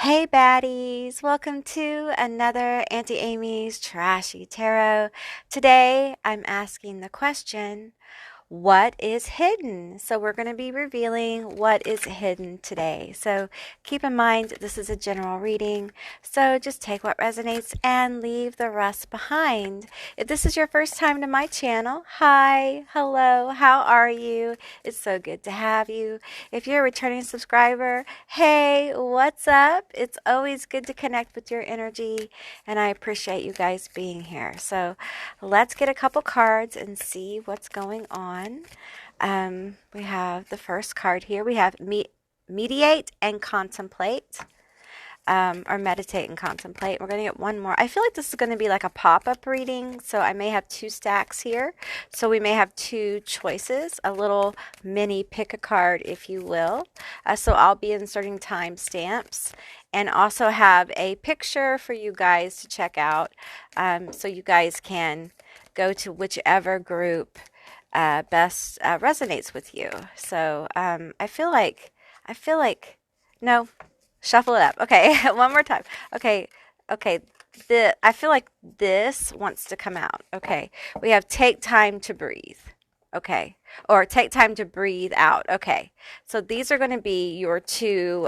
Hey baddies, welcome to another Auntie Amy's Trashy Tarot. Today I'm asking the question, what is hidden? So we're going to be revealing what is hidden today. So keep in mind this is a general reading. So just take what resonates and leave the rest behind. If this is your first time to my channel, hi, hello, how are you? It's so good to have you. If you're a returning subscriber, hey, what's up? It's always good to connect with your energy and I appreciate you guys being here. So let's get a couple cards and see what's going on. We have the first card here. We have mediate and contemplate, or meditate and contemplate. We're going to get one more. I feel like this is going to be like a pop-up reading, so I may have two stacks here. So we may have two choices, a little mini pick a card, if you will. So I'll be inserting timestamps and also have a picture for you guys to check out, so you guys can go to whichever group best resonates with you. So I feel like, no, shuffle it up. Okay, one more time. Okay, okay. I feel like this wants to come out. Okay, we have take time to breathe. Okay, or take time to breathe out. Okay, so these are going to be your two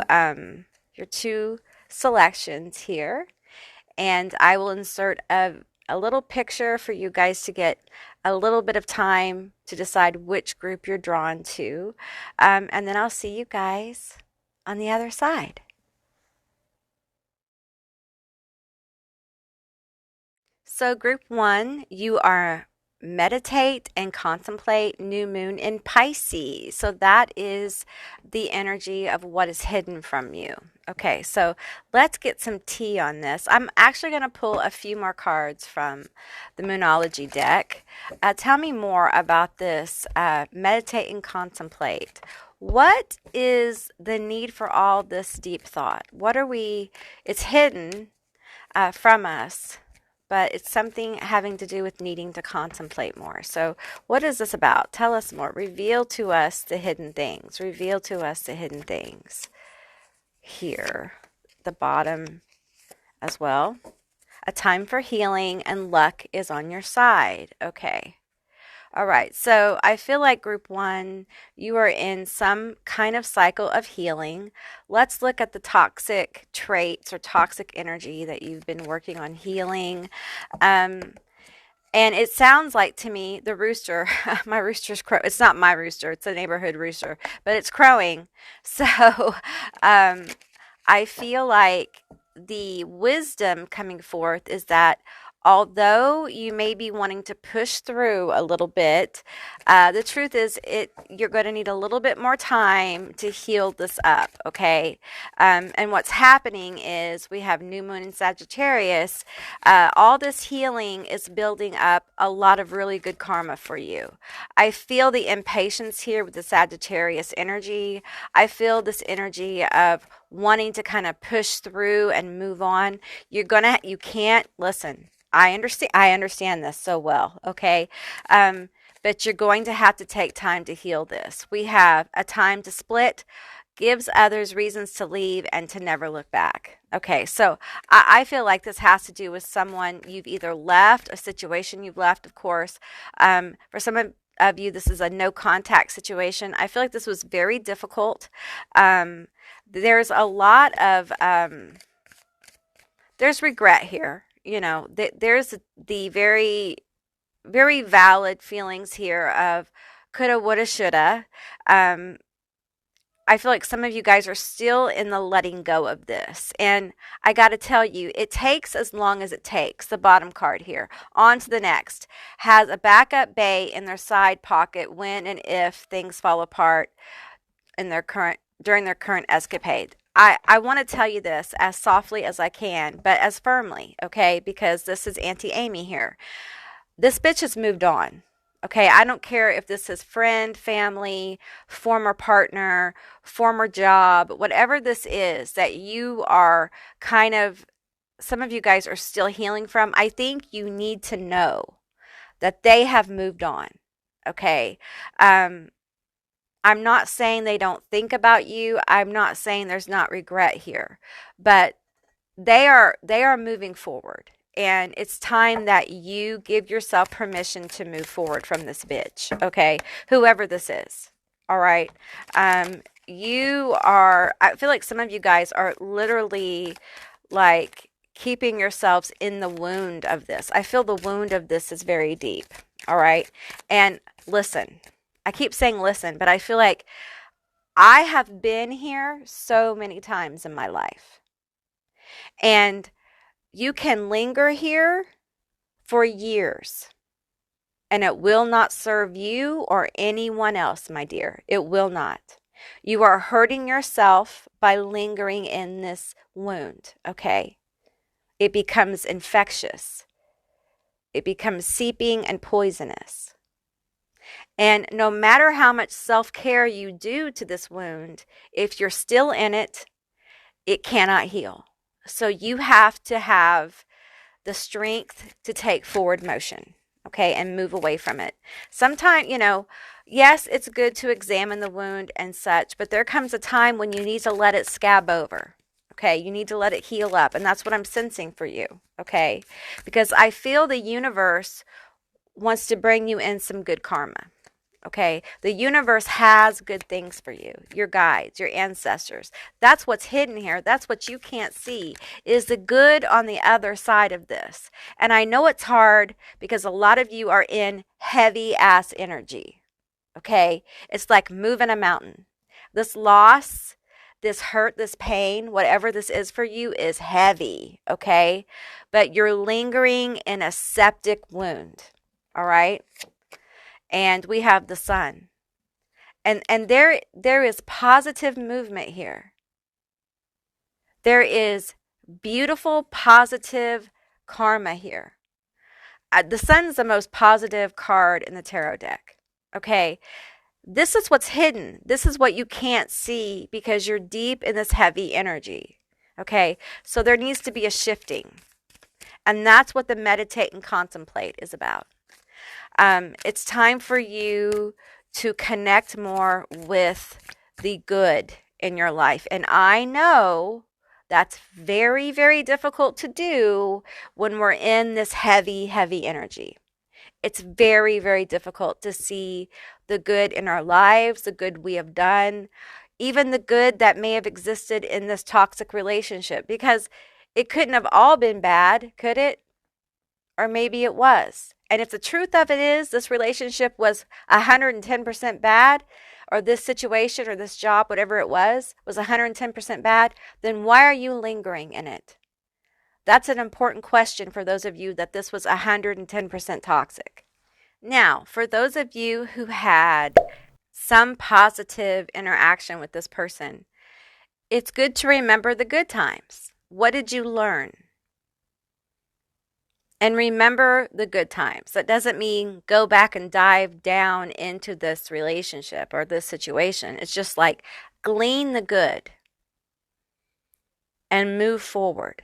selections here, and I will insert a little picture for you guys to get a little bit of time to decide which group you're drawn to. And then I'll see you guys on the other side. So, group one, you are meditate and contemplate new moon in Pisces. So, that is the energy of what is hidden from you. Okay, so let's get some tea on this. I'm actually going to pull a few more cards from the Moonology deck. Tell me more about this meditate and contemplate. What is the need for all this deep thought? It's hidden from us, but it's something having to do with needing to contemplate more. So, what is this about? Tell us more. Reveal to us the hidden things. Reveal to us the hidden things. Here, the bottom as well. A time for healing and luck is on your side. Okay. All right. So I feel like group one, you are in some kind of cycle of healing. Let's look at the toxic traits or toxic energy that you've been working on healing. And it sounds like to me, the rooster, my rooster's crow. It's not my rooster, it's a neighborhood rooster, but it's crowing. So I feel like the wisdom coming forth is that although you may be wanting to push through a little bit, the truth is you're going to need a little bit more time to heal this up, okay? And what's happening is we have new moon in Sagittarius. All this healing is building up a lot of really good karma for you. I feel the impatience here with the Sagittarius energy. I feel this energy of wanting to kind of push through and move on. You can't listen. I understand this so well, okay? But you're going to have to take time to heal this. We have a time to split, gives others reasons to leave and to never look back. Okay, so I feel like this has to do with someone you've either left, a situation you've left, of course. For some of you, this is a no contact situation. I feel like this was very difficult. There's a lot of, there's regret here. You know, there's the very, very valid feelings here of coulda, woulda, shoulda. I feel like some of you guys are still in the letting go of this. And I got to tell you, it takes as long as it takes. The bottom card here. On to the next. Has a backup bay in their side pocket when and if things fall apart during their current escapade. I want to tell you this as softly as I can, but as firmly, okay? Because this is Auntie Amy here. This bitch has moved on, okay? I don't care if this is friend, family, former partner, former job, whatever this is that you are some of you guys are still healing from. I think you need to know that they have moved on, okay? I'm not saying they don't think about you. I'm not saying there's not regret here, but they are moving forward. And it's time that you give yourself permission to move forward from this bitch, okay? Whoever this is, all right? I feel like some of you guys are literally like keeping yourselves in the wound of this. I feel the wound of this is very deep, all right? And listen, I keep saying listen, but I feel like I have been here so many times in my life. And you can linger here for years, and it will not serve you or anyone else, my dear. It will not. You are hurting yourself by lingering in this wound, okay? It becomes infectious. It becomes seeping and poisonous. And no matter how much self-care you do to this wound, if you're still in it, it cannot heal. So you have to have the strength to take forward motion, okay, and move away from it. Sometimes, yes, it's good to examine the wound and such, but there comes a time when you need to let it scab over, okay? You need to let it heal up, and that's what I'm sensing for you, okay? Because I feel the universe wants to bring you in some good karma. Okay, the universe has good things for you, your guides, your ancestors. That's what's hidden here. That's what you can't see, is the good on the other side of this. And I know it's hard because a lot of you are in heavy ass energy. Okay, it's like moving a mountain. This loss, this hurt, this pain, whatever this is for you is heavy. Okay, but you're lingering in a septic wound. All right. And we have the sun. And there is positive movement here. There is beautiful, positive karma here. The sun's the most positive card in the tarot deck. Okay, this is what's hidden. This is what you can't see because you're deep in this heavy energy. Okay, so there needs to be a shifting. And that's what the meditate and contemplate is about. It's time for you to connect more with the good in your life. And I know that's very, very difficult to do when we're in this heavy, heavy energy. It's very, very difficult to see the good in our lives, the good we have done, even the good that may have existed in this toxic relationship, because it couldn't have all been bad, could it? Or maybe it was. And if the truth of it is this relationship was 110% bad, or this situation or this job, whatever it was 110% bad, then why are you lingering in it? That's an important question for those of you that this was 110% toxic. Now, for those of you who had some positive interaction with this person, it's good to remember the good times. What did you learn? And remember the good times. That doesn't mean go back and dive down into this relationship or this situation. It's just like glean the good and move forward.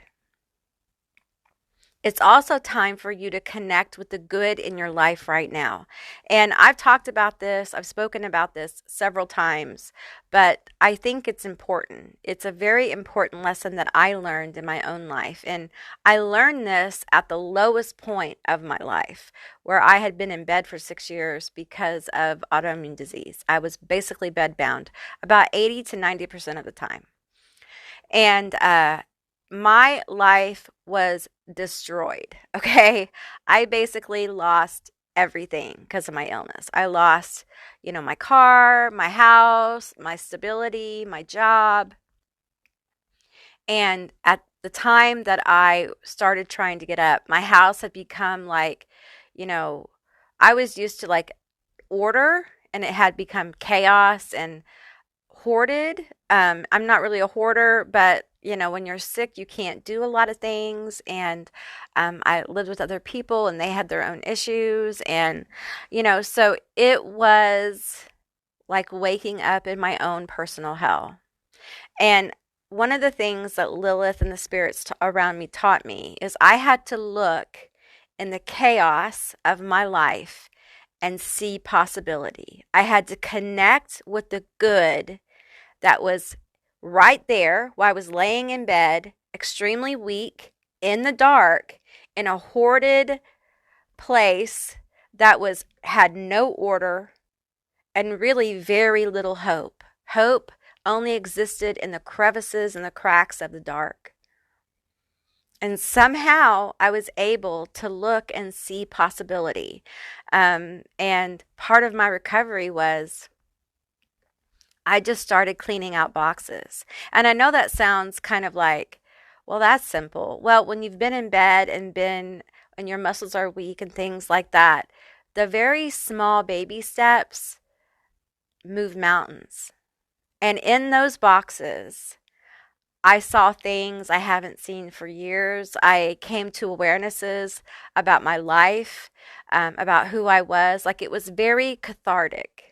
It's also time for you to connect with the good in your life right now. And I've talked about this, I've spoken about this several times, but I think it's important. It's a very important lesson that I learned in my own life. And I learned this at the lowest point of my life, where I had been in bed for 6 years because of autoimmune disease. I was basically bedbound about 80 to 90% of the time. And my life was destroyed. Okay. I basically lost everything because of my illness. I lost, my car, my house, my stability, my job. And at the time that I started trying to get up, my house had become like, I was used to like order, and it had become chaos and hoarded. I'm not really a hoarder, but when you're sick, you can't do a lot of things. And I lived with other people, and they had their own issues. And, so it was like waking up in my own personal hell. And one of the things that Lilith and the spirits around me taught me is I had to look in the chaos of my life and see possibility. I had to connect with the good that was right there while I was laying in bed, extremely weak, in the dark, in a hoarded place that had no order and really very little hope. Hope only existed in the crevices and the cracks of the dark. And somehow I was able to look and see possibility. And part of my recovery was I just started cleaning out boxes. And I know that sounds kind of like, well, that's simple. Well, when you've been in bed and your muscles are weak and things like that, the very small baby steps move mountains. And in those boxes, I saw things I haven't seen for years. I came to awarenesses about my life, about who I was. Like, it was very cathartic.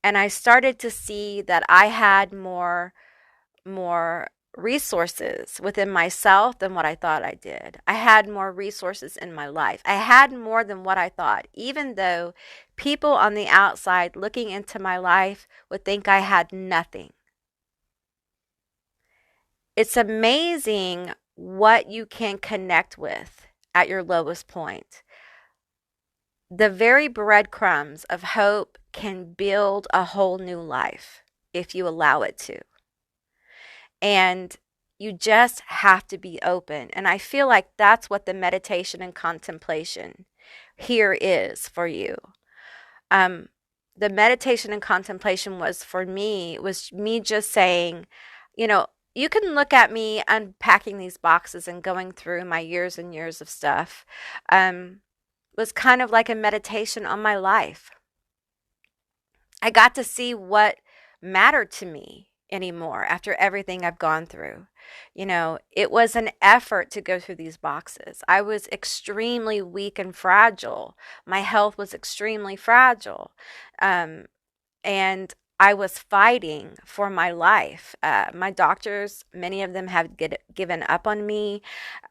And I started to see that I had more resources within myself than what I thought I did. I had more resources in my life. I had more than what I thought, even though people on the outside looking into my life would think I had nothing. It's amazing what you can connect with at your lowest point. The very breadcrumbs of hope can build a whole new life if you allow it to. And you just have to be open. And I feel like that's what the meditation and contemplation here is for you. The meditation and contemplation was me just saying, you can look at me unpacking these boxes and going through my years and years of stuff. Was kind of like a meditation on my life. I got to see what mattered to me anymore after everything I've gone through. It was an effort to go through these boxes. I was extremely weak and fragile. My health was extremely fragile. And I was fighting for my life. My doctors, many of them have given up on me.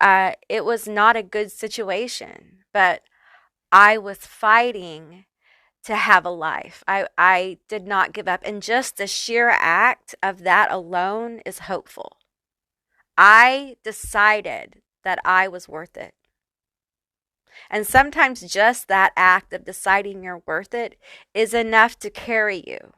It was not a good situation, but I was fighting to have a life. I did not give up. And just the sheer act of that alone is hopeful. I decided that I was worth it. And sometimes just that act of deciding you're worth it is enough to carry you.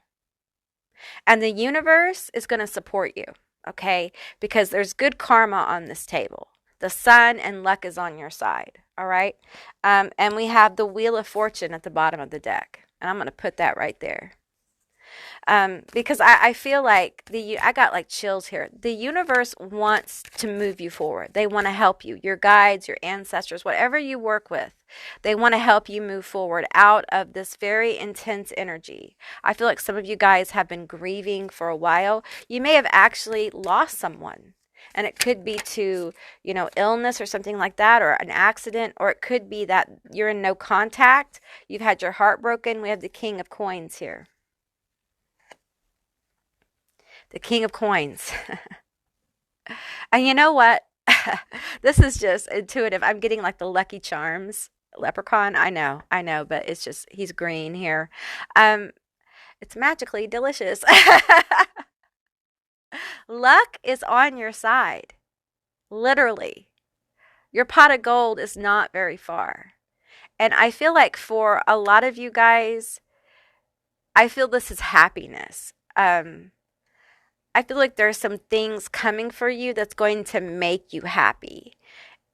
And the universe is going to support you, okay? Because there's good karma on this table. The sun and luck is on your side, all right? And we have the Wheel of Fortune at the bottom of the deck. And I'm going to put that right there. Because I feel like I got like chills here. The universe wants to move you forward. They want to help you. Your guides, your ancestors, whatever you work with, they want to help you move forward out of this very intense energy. I feel like some of you guys have been grieving for a while. You may have actually lost someone. And it could be to, illness or something like that, or an accident, or it could be that you're in no contact. You've had your heart broken. We have the King of Coins here. The King of Coins. And you know what? This is just intuitive. I'm getting like the Lucky Charms leprechaun. I know, but it's just, he's green here. It's magically delicious. Luck is on your side. Literally. Your pot of gold is not very far. And I feel like for a lot of you guys, I feel this is happiness. I feel like there's some things coming for you that's going to make you happy.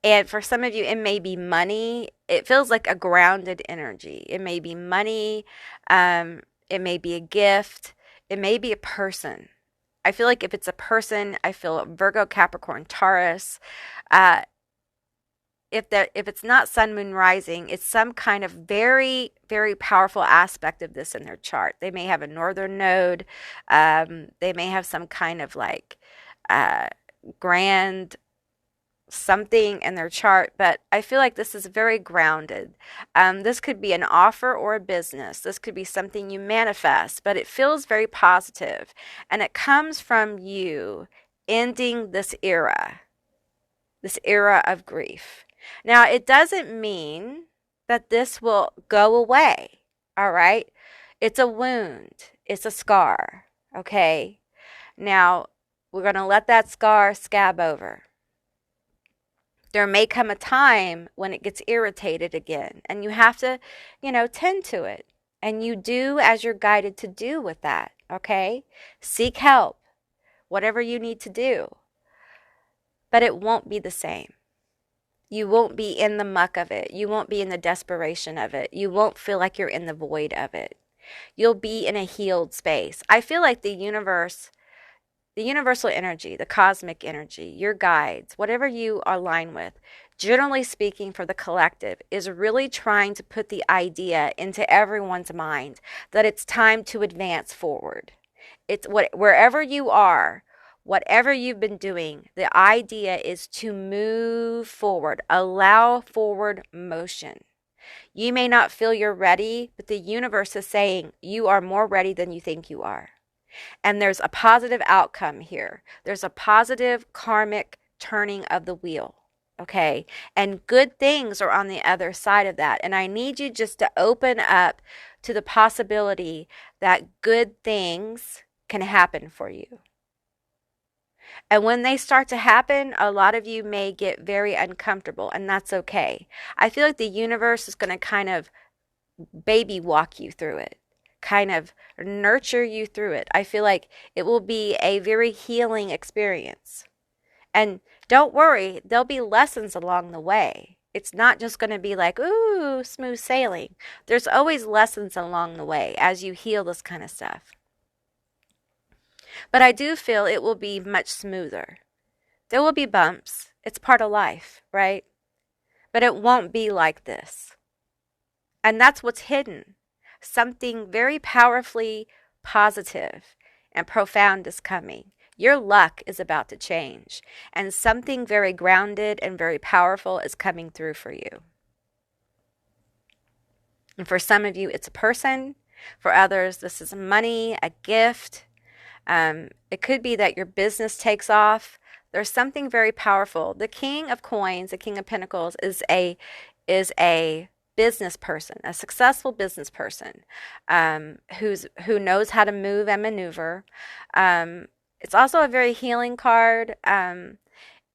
And for some of you, it may be money. It feels like a grounded energy. It may be money. It may be a gift. It may be a person. I feel like if it's a person, I feel Virgo, Capricorn, Taurus. If it's not sun, moon, rising, it's some kind of very, very powerful aspect of this in their chart. They may have a northern node. They may have some kind of like grand something in their chart, but I feel like this is very grounded. This could be an offer or a business. This could be something you manifest, but it feels very positive, and it comes from you ending this era of grief. Now, it doesn't mean that this will go away. All right? It's a wound, it's a scar. Okay? Now, we're going to let that scar scab over. There may come a time when it gets irritated again, and you have to, tend to it. And you do as you're guided to do with that. Okay? Seek help, whatever you need to do. But it won't be the same. You won't be in the muck of it. You won't be in the desperation of it. You won't feel like you're in the void of it. You'll be in a healed space. I feel like the universal energy, the cosmic energy, your guides, whatever you align with, generally speaking for the collective, is really trying to put the idea into everyone's mind that it's time to advance forward. Wherever you are, whatever you've been doing, the idea is to move forward, allow forward motion. You may not feel you're ready, but the universe is saying you are more ready than you think you are. And there's a positive outcome here. There's a positive karmic turning of the wheel. Okay. And good things are on the other side of that. And I need you just to open up to the possibility that good things can happen for you. And when they start to happen, a lot of you may get very uncomfortable, and that's okay. I feel like the universe is going to kind of baby walk you through it, kind of nurture you through it. I feel like it will be a very healing experience. And don't worry, there'll be lessons along the way. It's not just going to be like, ooh, smooth sailing. There's always lessons along the way as you heal this kind of stuff. But I do feel it will be much smoother. There will be bumps. It's part of life, right? But it won't be like this. And that's what's hidden. Something very powerfully positive and profound is coming. Your luck is about to change. And something very grounded and very powerful is coming through for you. And for some of you, it's a person. For others, this is money, a gift. It could be that your business takes off. There's something very powerful. The King of Coins, the King of Pentacles, is a business person, a successful business person, who knows how to move and maneuver. It's also a very healing card.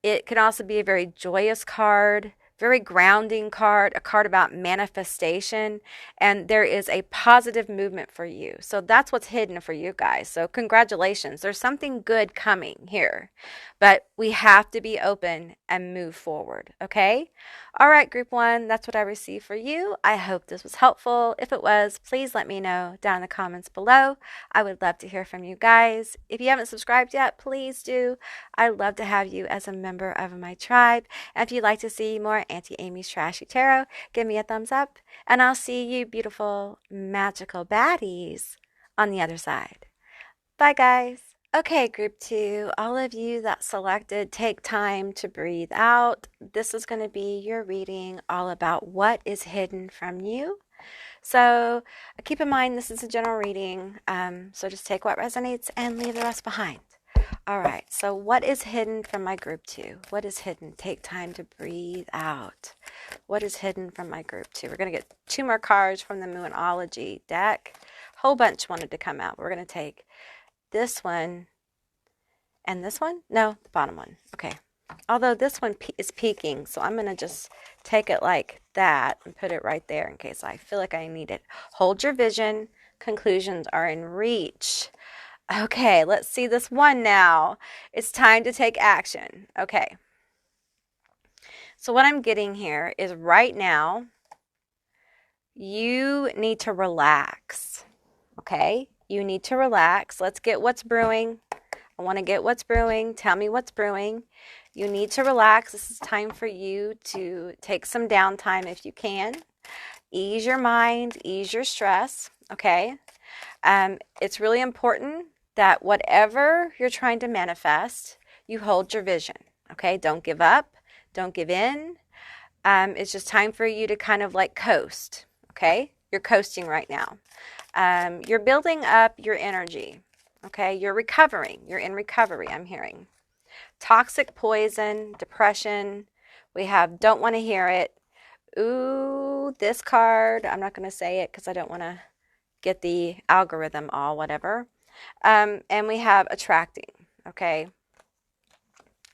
It can also be a very joyous card, very grounding card, a card about manifestation, and there is a positive movement for you. So that's what's hidden for you guys. So congratulations. There's something good coming here, but we have to be open and move forward. Okay. All right, group one, that's what I received for you. I hope this was helpful. If it was, please let me know down in the comments below. I would love to hear from you guys. If you haven't subscribed yet, please do. I'd love to have you as a member of my tribe. And if you'd like to see more Auntie Amy's Trashy Tarot, give me a thumbs up, and I'll see you beautiful, magical baddies on the other side. Bye, guys. Okay, group two, all of you that selected, take time to breathe out. This is going to be your reading all about what is hidden from you. So keep in mind, this is a general reading, so just take what resonates and leave the rest behind. All right, so what is hidden from my group two? What is hidden? Take time to breathe out. What is hidden from my group two? We're going to get two more cards from the Moonology deck. Whole bunch wanted to come out. We're going to take this one and this one. No, the bottom one. Okay. Although this one is peeking, so I'm going to just take it like that and put it right there in case I feel like I need it. Hold your vision. Conclusions are in reach. Okay, let's see this one now. It's time to take action. Okay. So what I'm getting here is right now, you need to relax. Okay? You need to relax. Let's get what's brewing. I want to get what's brewing. Tell me what's brewing. You need to relax. This is time for you to take some downtime if you can. Ease your mind, ease your stress. Okay? It's really important that whatever you're trying to manifest, you hold your vision. Okay? Don't give up. Don't give in. It's just time for you to kind of like coast. Okay? You're coasting right now. You're building up your energy. Okay? You're recovering. You're in recovery, I'm hearing. Toxic poison, depression. We have don't want to hear it. Ooh, this card. I'm not going to say it because I don't want to get the algorithm all whatever. And we have attracting, okay?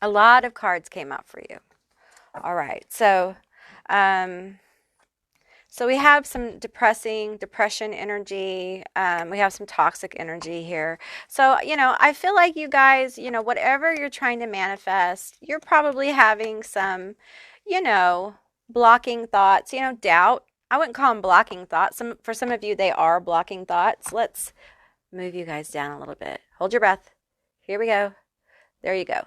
A lot of cards came out for you. All right, so we have some depression energy. We have some toxic energy here. So, I feel like you guys, whatever you're trying to manifest, you're probably having some, blocking thoughts, doubt. I wouldn't call them blocking thoughts. For some of you, they are blocking thoughts. Let's move you guys down a little bit. Hold your breath. Here we go. There you go.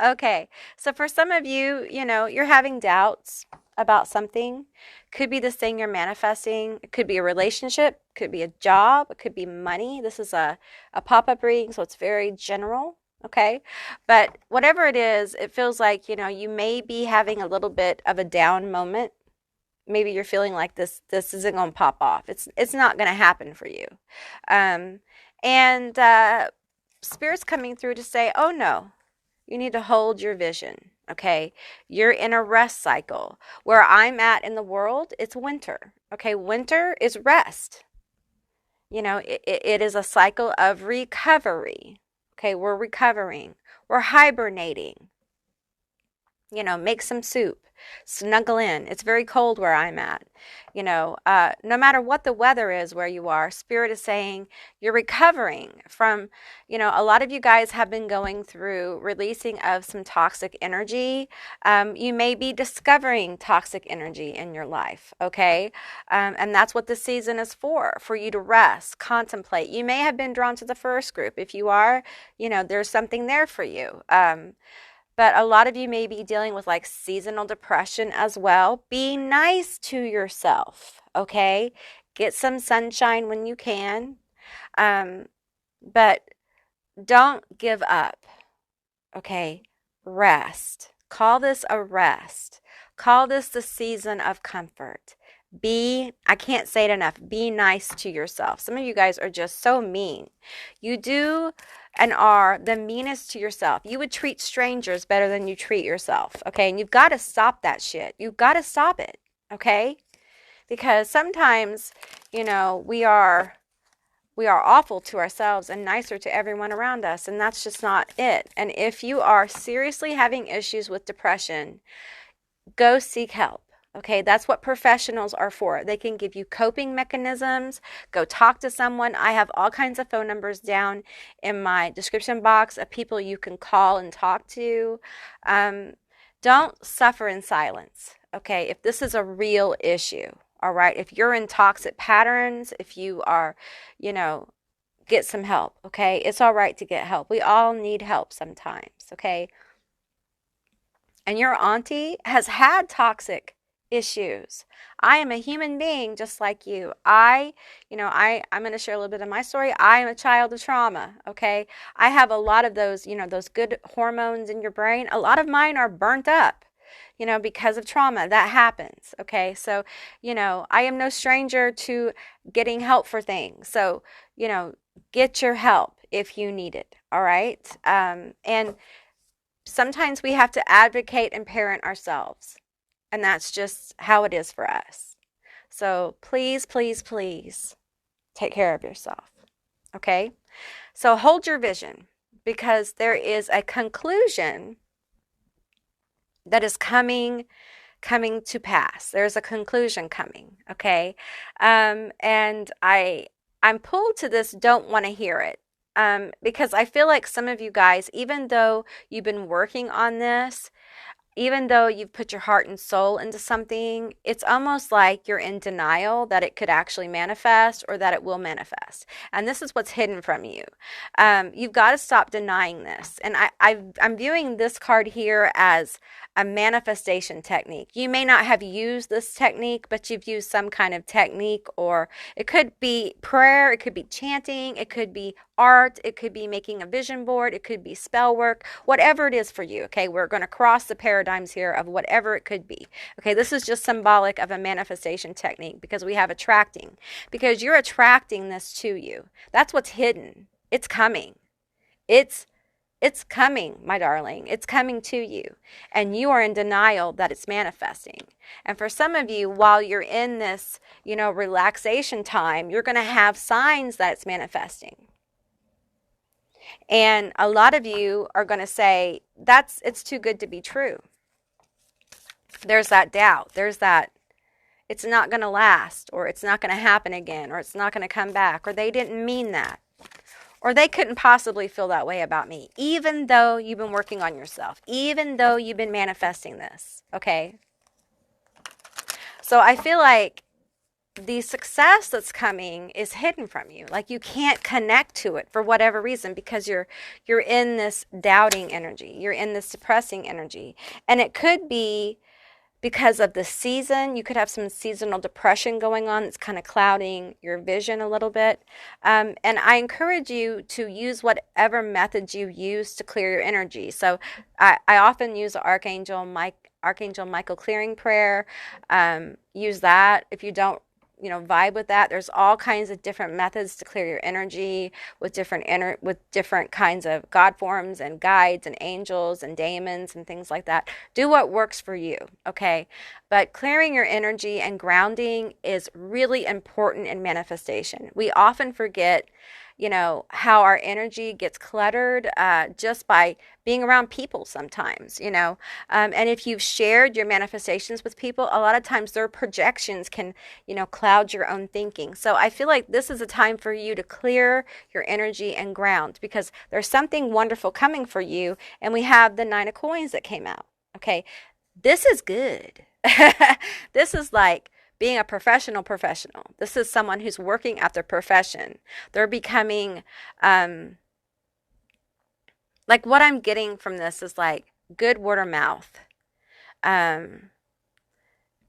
Okay. So for some of you, you're having doubts about something. Could be this thing you're manifesting. It could be a relationship. Could be a job. It could be money. This is a pop-up reading, so it's very general. Okay. But whatever it is, it feels like, you may be having a little bit of a down moment. Maybe you're feeling like this isn't going to pop off. It's not going to happen for you. Spirit's coming through to say, oh no, you need to hold your vision, okay? You're in a rest cycle. Where I'm at in the world, it's winter, okay? Winter is rest. It is a cycle of recovery, okay? We're recovering. We're hibernating. Make some soup. Snuggle in. It's very cold where I'm at. No matter what the weather is where you are, Spirit is saying you're recovering from, a lot of you guys have been going through releasing of some toxic energy. You may be discovering toxic energy in your life, okay? And that's what this season is for you to rest, contemplate. You may have been drawn to the first group. If you are, there's something there for you. But a lot of you may be dealing with like seasonal depression as well. Be nice to yourself, okay? Get some sunshine when you can. But don't give up, okay? Rest. Call this a rest. Call this the season of comfort. I can't say it enough, be nice to yourself. Some of you guys are just so mean. You do and are the meanest to yourself. You would treat strangers better than you treat yourself, okay? And you've got to stop that shit. You've got to stop it, okay? Because sometimes, we are awful to ourselves and nicer to everyone around us, and that's just not it. And if you are seriously having issues with depression, go seek help. Okay, that's what professionals are for. They can give you coping mechanisms. Go talk to someone. I have all kinds of phone numbers down in my description box of people you can call and talk to. Don't suffer in silence. Okay, if this is a real issue, all right, if you're in toxic patterns, if you are, get some help. Okay, it's all right to get help. We all need help sometimes. Okay, and your auntie has had toxic issues. I am a human being just like you. I'm going to share a little bit of my story. I am a child of trauma, okay? I have a lot of those, those good hormones in your brain. A lot of mine are burnt up, because of trauma. That happens, okay? So, I am no stranger to getting help for things. So, get your help if you need it, all right? And sometimes we have to advocate and parent ourselves. And that's just how it is for us. So please, please, please take care of yourself. Okay? So hold your vision, because there is a conclusion that is coming to pass. There's a conclusion coming. Okay? And I'm pulled to this, don't want to hear it. Because I feel like some of you guys, even though you've been working on this, even though you've put your heart and soul into something, it's almost like you're in denial that it could actually manifest or that it will manifest. And this is what's hidden from you. You've got to stop denying this. And I'm viewing this card here as a manifestation technique. You may not have used this technique, but you've used some kind of technique, or it could be prayer, it could be chanting, it could be art, it could be making a vision board, it could be spell work, whatever it is for you. Okay, we're going to cross the paradigms here of whatever it could be. Okay, this is just symbolic of a manifestation technique, because we have attracting, because you're attracting this to you. That's what's hidden. It's coming. It's It's coming, my darling. It's coming to you. And you are in denial that it's manifesting. And for some of you, while you're in this, relaxation time, you're going to have signs that it's manifesting. And a lot of you are going to say, it's too good to be true. There's that doubt. There's that it's not going to last, or it's not going to happen again, or it's not going to come back, or they didn't mean that. Or they couldn't possibly feel that way about me, even though you've been working on yourself, even though you've been manifesting this, okay? So I feel like the success that's coming is hidden from you. Like you can't connect to it for whatever reason, because you're in this doubting energy. You're in this depressing energy. And it could be because of the season. You could have some seasonal depression going on that's kind of clouding your vision a little bit. And I encourage you to use whatever methods you use to clear your energy. So I often use the Archangel Michael clearing prayer. Use that. If you don't vibe with that, there's all kinds of different methods to clear your energy with different kinds of God forms and guides and angels and daemons and things like that. Do what works for you, okay? But clearing your energy and grounding is really important in manifestation. We often forget how our energy gets cluttered just by being around people sometimes, and if you've shared your manifestations with people, a lot of times their projections can, cloud your own thinking. So I feel like this is a time for you to clear your energy and ground, because there's something wonderful coming for you. And we have the 9 of coins that came out. Okay. This is good. This is like being a professional. This is someone who's working at their profession. They're becoming, like what I'm getting from this is like good word of mouth.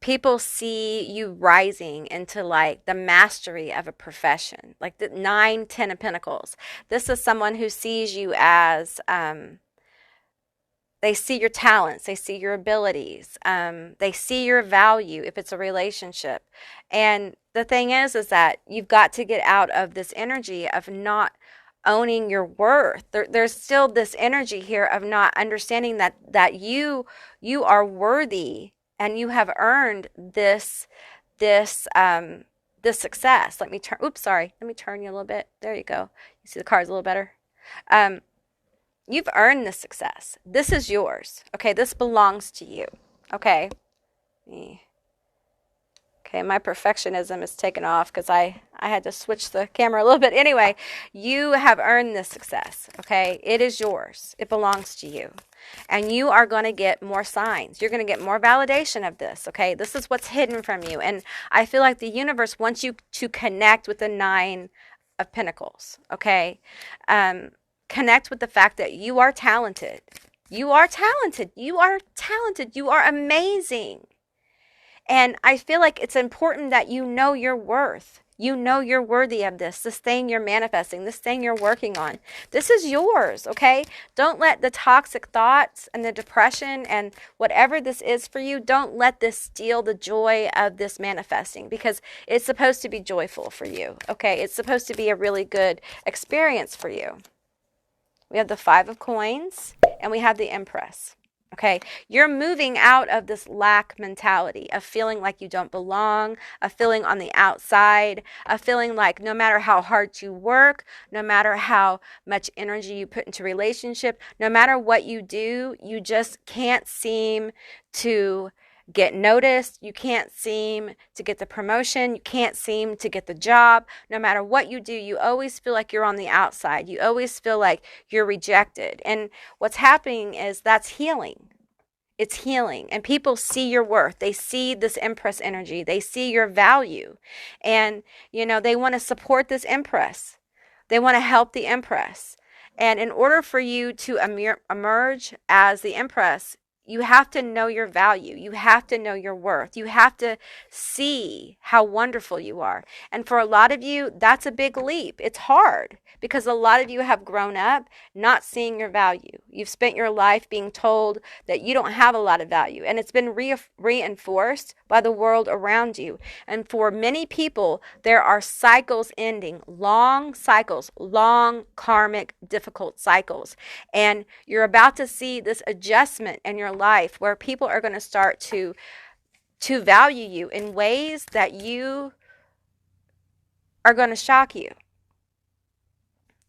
People see you rising into like the mastery of a profession, like the 9, 10 of Pentacles. This is someone who sees you as, they see your talents, they see your abilities, they see your value if it's a relationship. And the thing is that you've got to get out of this energy of not owning your worth. There's still this energy here of not understanding that you are worthy and you have earned this success. Let me turn you a little bit. There you go. You see the cards a little better. You've earned this success. This is yours. Okay, this belongs to you. Okay. Okay, my perfectionism is taken off because I had to switch the camera a little bit. Anyway, you have earned this success. Okay, it is yours. It belongs to you. And you are going to get more signs. You're going to get more validation of this. Okay, this is what's hidden from you. And I feel like the universe wants you to connect with the 9 of Pentacles. Okay. Connect with the fact that you are talented. You are talented. You are talented. You are amazing. And I feel like it's important that you know your worth. You know you're worthy of this thing you're manifesting, this thing you're working on. This is yours, okay? Don't let the toxic thoughts and the depression and whatever this is for you, don't let this steal the joy of this manifesting, because it's supposed to be joyful for you, okay? It's supposed to be a really good experience for you. We have the 5 of coins and we have the Empress. Okay, you're moving out of this lack mentality of feeling like you don't belong, of feeling on the outside, of feeling like no matter how hard you work, no matter how much energy you put into relationship, no matter what you do, you just can't seem to get noticed. You can't seem to get the promotion. You can't seem to get the job. No matter what you do, you always feel like you're on the outside. You always feel like you're rejected. And what's happening is that's healing. It's healing. And people see your worth. They see this Empress energy. They see your value. And, they want to support this Empress. They want to help the Empress. And in order for you to emerge as the Empress, You have to know your value. You have to know your worth. You have to see how wonderful you are. And for a lot of you, that's a big leap. It's hard because a lot of you have grown up not seeing your value. You've spent your life being told that you don't have a lot of value, and it's been reinforced by the world around you. And for many people, there are cycles ending, long cycles, long karmic, difficult cycles. And you're about to see this adjustment in your life where people are going to start to value you in ways that you are going to shock you.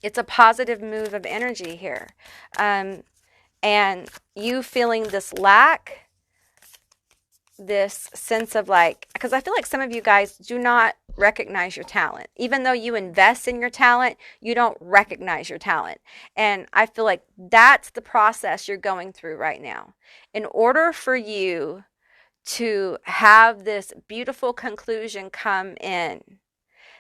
It's a positive move of energy here. And you feeling this lack, this sense of like, because I feel like some of you guys do not recognize your talent. Even though you invest in your talent, you don't recognize your talent. And I feel like that's the process you're going through right now. In order for you to have this beautiful conclusion come in,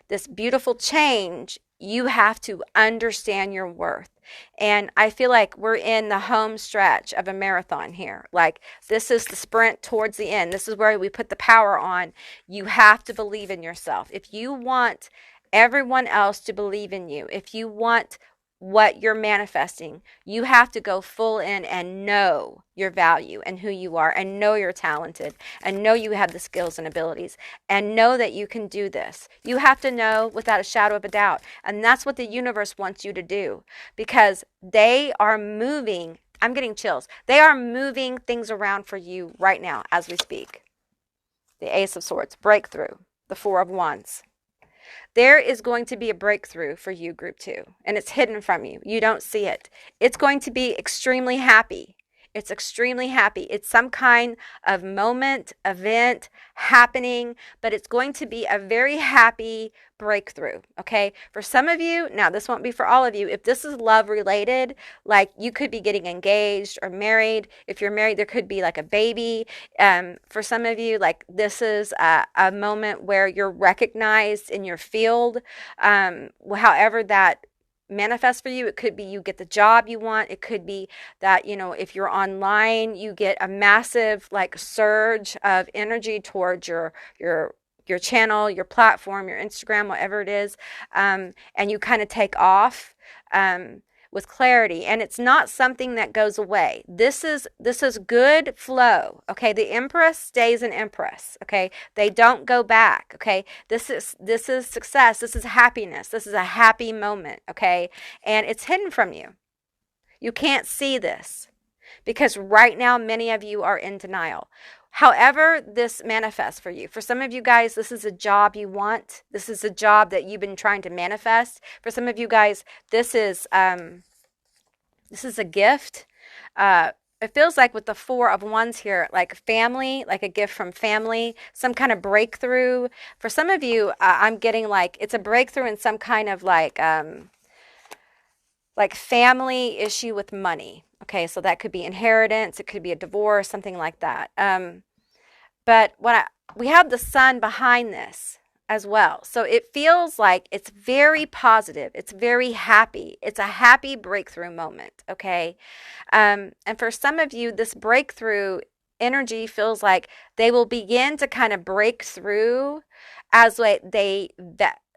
this beautiful change, you have to understand your worth. And I feel like we're in the home stretch of a marathon here. Like, this is the sprint towards the end. This is where we put the power on. You have to believe in yourself. If you want everyone else to believe in you, if you want what you're manifesting, you have to go full in and know your value and who you are, and know you're talented, and know you have the skills and abilities, and know that you can do this. You have to know without a shadow of a doubt. And that's what the universe wants you to do, because they are moving. I'm getting chills. They are moving things around for you right now as we speak. The Ace of Swords, breakthrough, the Four of Wands. There is going to be a breakthrough for you, Group 2, and it's hidden from you. You don't see it. It's going to be extremely happy. It's extremely happy. It's some kind of moment, event happening, but it's going to be a very happy breakthrough, okay? For some of you, now this won't be for all of you. If this is love related, like you could be getting engaged or married. If you're married, there could be like a baby. For some of you, like this is a moment where you're recognized in your field, however that manifest for you. It could be you get the job you want. It could be that, you know, if you're online, you get a massive like surge of energy towards your channel, your platform, your Instagram, whatever it is, and you kind of take off with clarity. And it's not something that goes away. This is good flow. Okay, the Empress stays an Empress. Okay, they don't go back. Okay, this is success. This is happiness. This is a happy moment. Okay, and it's hidden from you. You can't see this because right now many of you are in denial. However this manifests for you. For some of you guys, this is a job you want. This is a job that you've been trying to manifest. For some of you guys, this is a gift. It feels like with the Four of Wands here, like family, like a gift from family, some kind of breakthrough. For some of you, I'm getting like it's a breakthrough in some kind of like family issue with money. Okay, so that could be inheritance, it could be a divorce, something like that. But we have the Sun behind this as well. So it feels like it's very positive. It's very happy. It's a happy breakthrough moment, okay? And for some of you, this breakthrough energy feels like they will begin to kind of break through as they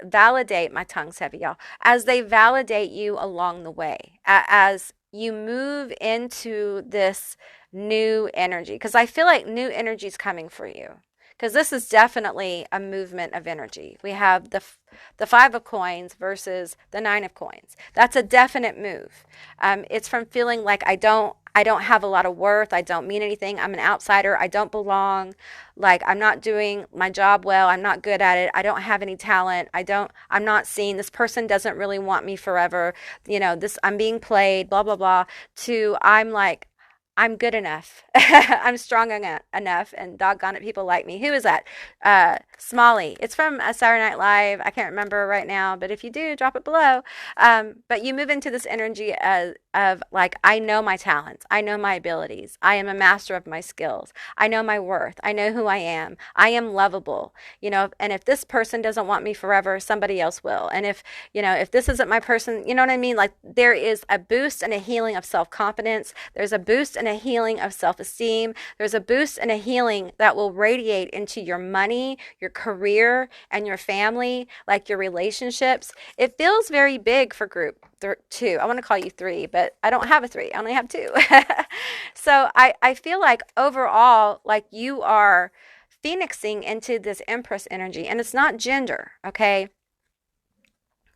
validate, my tongue's heavy, y'all, as they validate you along the way, as you move into this new energy. Because I feel like new energy is coming for you. Because this is definitely a movement of energy. We have the Five of Coins versus the Nine of Coins. That's a definite move. It's from feeling like I don't have a lot of worth. I don't mean anything. I'm an outsider. I don't belong. Like I'm not doing my job well. I'm not good at it. I don't have any talent. I'm not seen. This person doesn't really want me forever. You know, I'm being played, blah, blah, blah. To I'm like, I'm good enough. I'm strong enough, and doggone it, people like me. Who is that? Smalley. It's from Saturday Night Live. I can't remember right now, but if you do, drop it below. But you move into this energy of like, I know my talents. I know my abilities. I am a master of my skills. I know my worth. I know who I am. I am lovable. You know, and if this person doesn't want me forever, somebody else will. And if this isn't my person, you know what I mean? Like there is a boost and a healing of self-confidence. There's a boost and and a healing of self-esteem. There's a boost and a healing that will radiate into your money, your career, and your family, like your relationships. It feels very big for group 2. I want to call you 3, but I don't have a 3. I only have 2. So I feel like overall, like you are phoenixing into this Empress energy, and it's not gender, okay?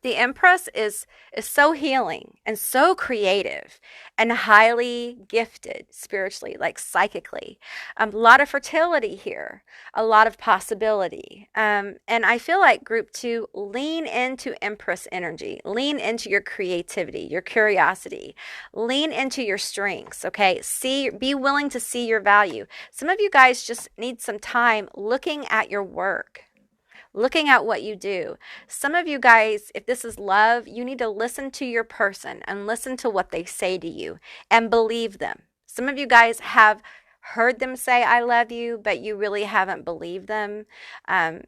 The Empress is so healing and so creative and highly gifted spiritually, like psychically. A lot of fertility here, a lot of possibility. And I feel like group 2, lean into Empress energy, lean into your creativity, your curiosity, lean into your strengths, okay? Be willing to see your value. Some of you guys just need some time looking at your work, looking at what you do. Some of you guys, if this is love, you need to listen to your person and listen to what they say to you and believe them. Some of you guys have heard them say, I love you, but you really haven't believed them.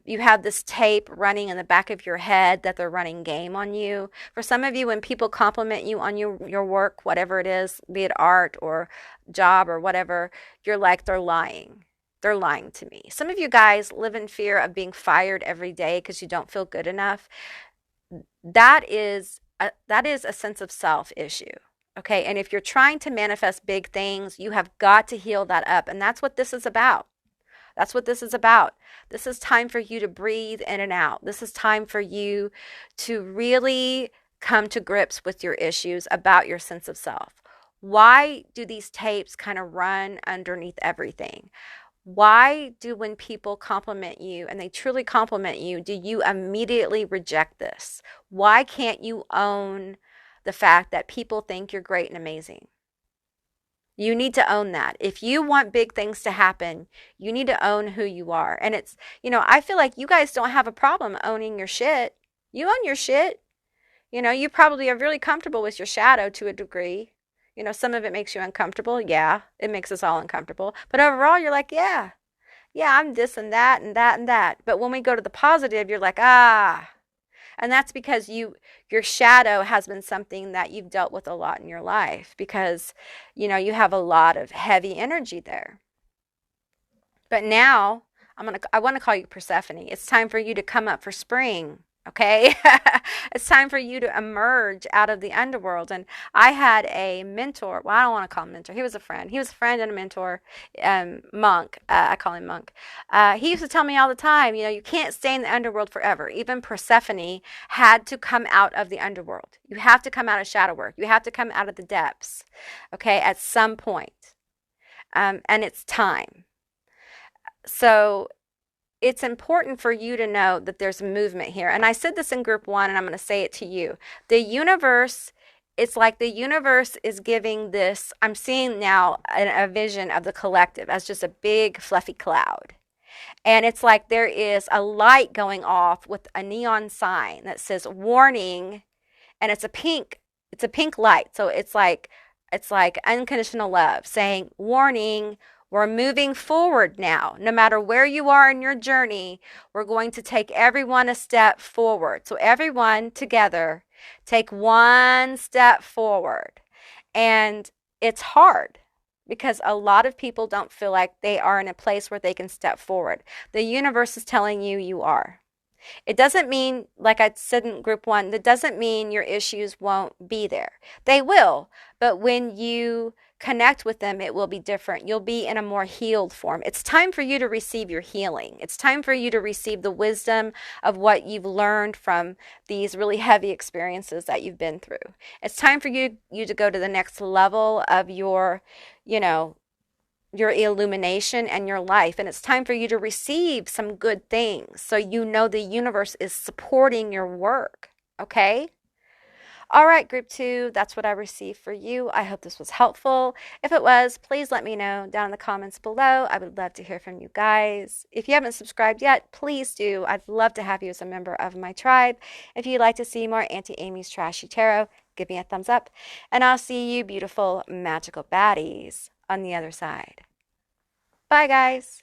You have this tape running in the back of your head that they're running game on you. For some of you, when people compliment you on your work, whatever it is, be it art or job or whatever, you're like, they're lying. They're lying to me. Some of you guys live in fear of being fired every day because you don't feel good enough. That is a sense of self issue. Okay. And if you're trying to manifest big things, you have got to heal that up. And that's what this is about. That's what this is about. This is time for you to breathe in and out. This is time for you to really come to grips with your issues about your sense of self. Why do these tapes kind of run underneath everything? Why do, when people compliment you and they truly compliment you, do you immediately reject this? Why can't you own the fact that people think you're great and amazing? You need to own that. If you want big things to happen, you need to own who you are. And it's, I feel like you guys don't have a problem owning your shit. You own your shit. You probably are really comfortable with your shadow to a degree. Some of it makes you uncomfortable. Yeah, it makes us all uncomfortable. But overall, you're like, yeah, I'm this and that and that and that. But when we go to the positive, you're like, ah. And that's because your shadow has been something that you've dealt with a lot in your life because, you have a lot of heavy energy there. But now I want to call you Persephone. It's time for you to come up for spring. Okay. It's time for you to emerge out of the underworld. And I had a mentor. Well, I don't want to call him mentor. He was a friend. He was a friend and a mentor. Monk. I call him Monk. He used to tell me all the time, you can't stay in the underworld forever. Even Persephone had to come out of the underworld. You have to come out of shadow work. You have to come out of the depths. Okay. At some point. And it's time. So it's important for you to know that there's movement here. And I said this in group 1, and I'm going to say it to you. The universe, it's like the universe is giving this, I'm seeing now a vision of the collective as just a big fluffy cloud. And it's like there is a light going off with a neon sign that says warning, and it's a pink light. So it's like unconditional love saying warning. We're moving forward now. No matter where you are in your journey, we're going to take everyone a step forward. So everyone together, take one step forward. And it's hard because a lot of people don't feel like they are in a place where they can step forward. The universe is telling you you are. It doesn't mean, like I said in group 1, that doesn't mean your issues won't be there. They will, but when you connect with them, it will be different. You'll be in a more healed form. It's time for you to receive your healing. It's time for you to receive the wisdom of what you've learned from these really heavy experiences that you've been through. It's time for you to go to the next level of your illumination and your life. And it's time for you to receive some good things so the universe is supporting your work. Okay? All right, group 2, that's what I received for you. I hope this was helpful. If it was, please let me know down in the comments below. I would love to hear from you guys. If you haven't subscribed yet, please do. I'd love to have you as a member of my tribe. If you'd like to see more Auntie Amy's Trashy Tarot, give me a thumbs up. And I'll see you beautiful, magical baddies on the other side. Bye, guys.